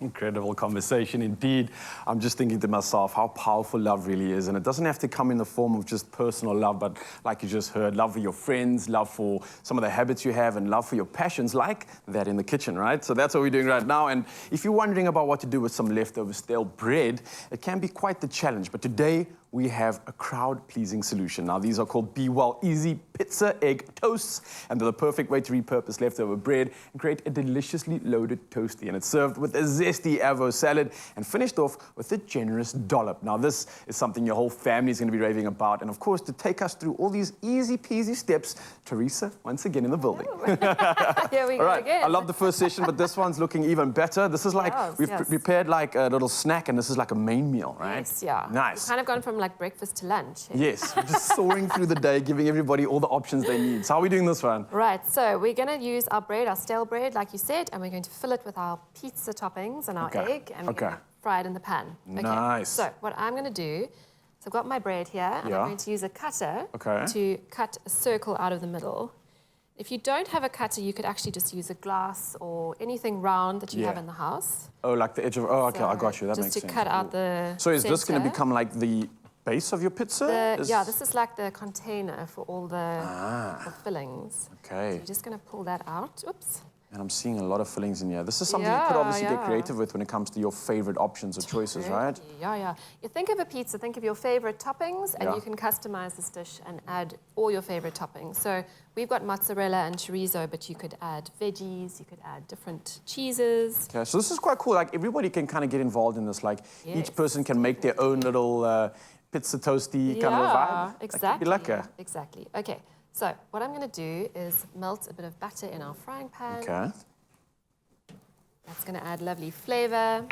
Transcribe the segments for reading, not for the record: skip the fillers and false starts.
Incredible conversation indeed. I'm just thinking to myself how powerful love really is. And it doesn't have to come in the form of just personal love, but like you just heard, love for your friends, love for some of the habits you have, and love for your passions, like that in the kitchen, right? So that's what we're doing right now. And if you're wondering about what to do with some leftover stale bread, it can be quite the challenge. But today, we have a crowd-pleasing solution. Now, these are called Be Well Easy Pizza Egg Toasts, and they're the perfect way to repurpose leftover bread and create a deliciously loaded toastie. And it's served with a zesty avo salad and finished off with a generous dollop. Now, this is something your whole family is going to be raving about. And of course, to take us through all these easy-peasy steps, Teresa, once again in the building. Here we go again. I love the first session, but this one's looking even better. This is like, we've prepared like a little snack, and this is like a main meal, right? Yes, yeah. Nice. We've kind of gone from like breakfast to lunch. Yes, we're just soaring through the day, giving everybody all the options they need. So how are we doing this one? Right, so we're going to use our bread, our stale bread, like you said, and we're going to fill it with our pizza toppings and our egg, and we're going to fry it in the pan. Okay. Nice. So what I'm going to do, so I've got my bread here, and I'm going to use a cutter to cut a circle out of the middle. If you don't have a cutter, you could actually just use a glass or anything round that you have in the house. Oh, like the edge of, okay, I got you, that makes sense. Just to cut out the So is this going to become like the base of your pizza? Yeah, this is like the container for all the fillings. Okay. So you're just going to pull that out. Oops. And I'm seeing a lot of fillings in here. This is something you could obviously get creative with when it comes to your favorite options or choices, right? Yeah. You think of a pizza, think of your favorite toppings, and you can customize this dish and add all your favorite toppings. So we've got mozzarella and chorizo, but you could add veggies, you could add different cheeses. Okay, so this is quite cool. Like, everybody can kind of get involved in this. Like, each person can make their own little pizza toasty kind of vibe. Exactly. Okay. So what I'm going to do is melt a bit of butter in our frying pan. Okay. That's going to add lovely flavor.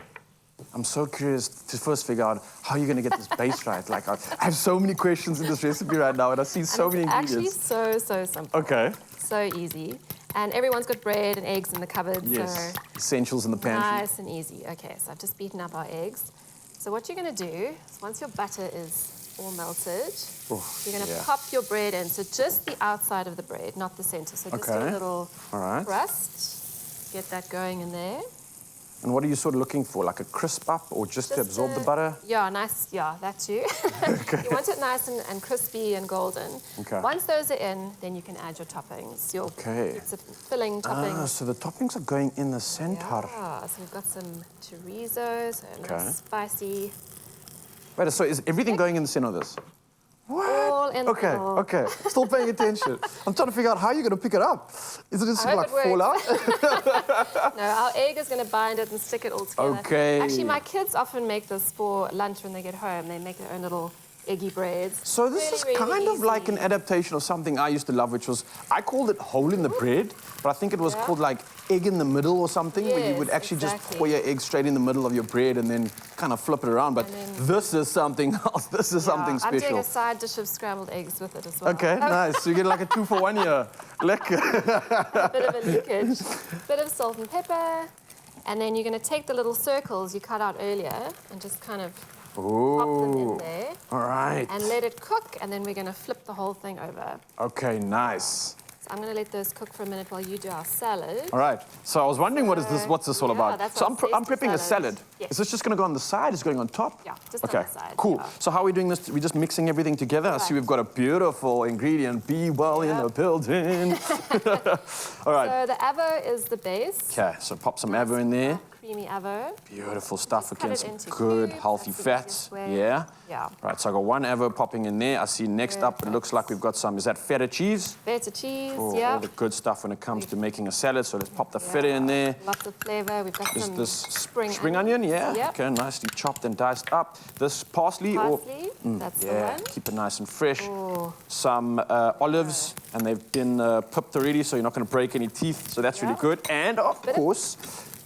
I'm so curious to first figure out how you're going to get this base right. Like, I have so many questions in this recipe right now, and I see so many ingredients. Actually, so simple. Okay. So easy. And everyone's got bread and eggs in the cupboard. Yes. So essentials in the pantry. Nice and easy. Okay, so I've just beaten up our eggs. So what you're going to do is once your butter is all melted, you're going to pop your bread in. So just the outside of the bread, not the center. So just a little crust. Get that going in there. And what are you sort of looking for? Like a crisp up or just to absorb the butter? Yeah, nice. Yeah, that too. You want it nice and crispy and golden. Okay. Once those are in, then you can add your toppings. Your pizza filling toppings. Ah, so the toppings are going in the center. Yeah, so we've got some chorizo, so nice spicy. Wait, so is everything going in the center of this? What? All in the middle. Okay. Still paying attention. I'm trying to figure out how you're going to pick it up. Is it just like fall out? No, our egg is going to bind it and stick it all together. Okay. Actually, my kids often make this for lunch when they get home. They make their own little eggy breads. So this is kind of like an adaptation of something I used to love, which was, I called it hole in the bread, but I think it was called like egg in the middle or something, where you would actually just pour your egg straight in the middle of your bread and then kind of flip it around. But this is something else. This is something special. I'm doing a side dish of scrambled eggs with it as well. Okay, nice. So you get like a 2-for-1 here. Lekker. A bit of a leakage. Bit of salt and pepper. And then you're going to take the little circles you cut out earlier and just kind of pop them in there. All right. And let it cook, and then we're going to flip the whole thing over. Okay, nice. So I'm going to let those cook for a minute while you do our salad. All right. So I was wondering, what's this all about? So I'm prepping a salad. Yes. Is this just going to go on the side? Is it going on top? Yeah, just on the side. Cool. So how are we doing this? We're just mixing everything together. I see we've got a beautiful ingredient. Be well in the building. All right. So the avo is the base. Okay, so pop some avo in there. Creamy avo. Beautiful stuff. Again, some good, healthy fats. Yeah. Yeah. Right, so I got one avo popping in there. I see next up, it looks like we've got some, is that feta cheese? Feta cheese, all the good stuff when it comes to making a salad. So let's pop the feta in there. Lots of flavor. We've got some spring onion, Okay, nicely chopped and diced up. This parsley. That's the one. Keep it nice and fresh. Some olives, and they've been pipped already, so you're not going to break any teeth. So that's really good. And of course,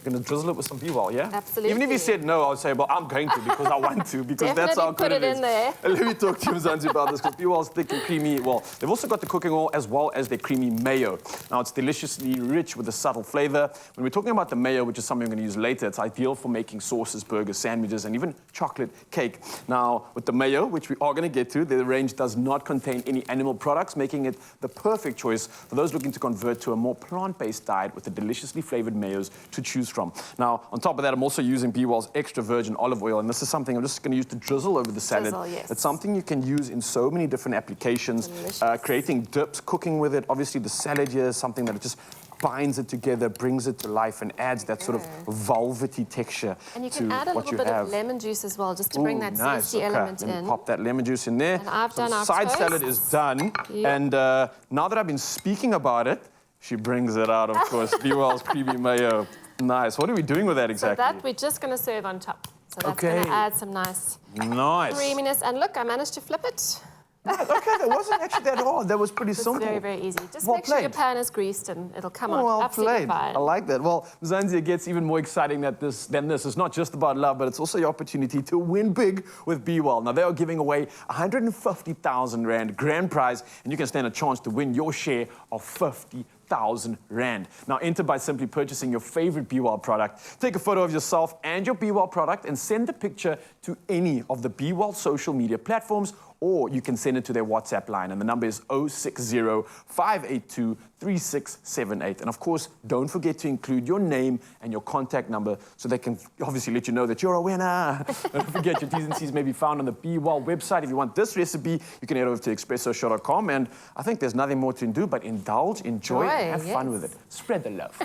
we're going to drizzle it with some Be-Well, yeah? Absolutely. Even if you said no, I would say, well, I'm going to because I want to, because that's how good it is. Put it in there. Let me talk to you, Mzansi, about this, because Be-Well's thick and creamy. Well, they've also got the cooking oil as well as their creamy mayo. Now, it's deliciously rich with a subtle flavor. When we're talking about the mayo, which is something I'm going to use later, it's ideal for making sauces, burgers, sandwiches, and even chocolate cake. Now, with the mayo, which we are going to get to, the range does not contain any animal products, making it the perfect choice for those looking to convert to a more plant-based diet with the deliciously flavored mayos to choose from. Now, on top of that, I'm also using BeWell's extra virgin olive oil, and this is something I'm just going to use to drizzle over the salad. Drizzle, yes. It's something you can use in so many different applications, creating dips, cooking with it. Obviously, the salad here is something that just binds it together, brings it to life, and adds that sort of velvety texture to what you have. And you can add a little bit of lemon juice as well, just to bring that zesty element Let in. me pop that lemon juice in there. And I've done our side toast. salad is done. Yep. And now that I've been speaking about it, she brings it out, of course. BeWell's creamy mayo. Nice. What are we doing with that exactly? So that we're just going to serve on top. So that's going to add some nice creaminess. And look, I managed to flip it. Okay, that wasn't actually that hard. That was pretty simple. It's very, very easy. Just make sure your pan is greased and it'll come out absolutely fine. I like that. Well, Mzansi, gets even more exciting than this. It's not just about love, but it's also your opportunity to win big with BeWell. Now, they are giving away 150,000 Rand grand prize, and you can stand a chance to win your share of 50,000 Rand. Now, enter by simply purchasing your favorite BeWell product. Take a photo of yourself and your BeWell product and send the picture to any of the BeWell social media platforms, or you can send it to their WhatsApp line, and the number is 060-582-3678. And of course, don't forget to include your name and your contact number so they can obviously let you know that you're a winner. Don't forget, your T's and C's may be found on the BeWell website. If you want this recipe, you can head over to expressoshow.com, and I think there's nothing more to do but indulge, enjoy, and have fun with it. Spread the love.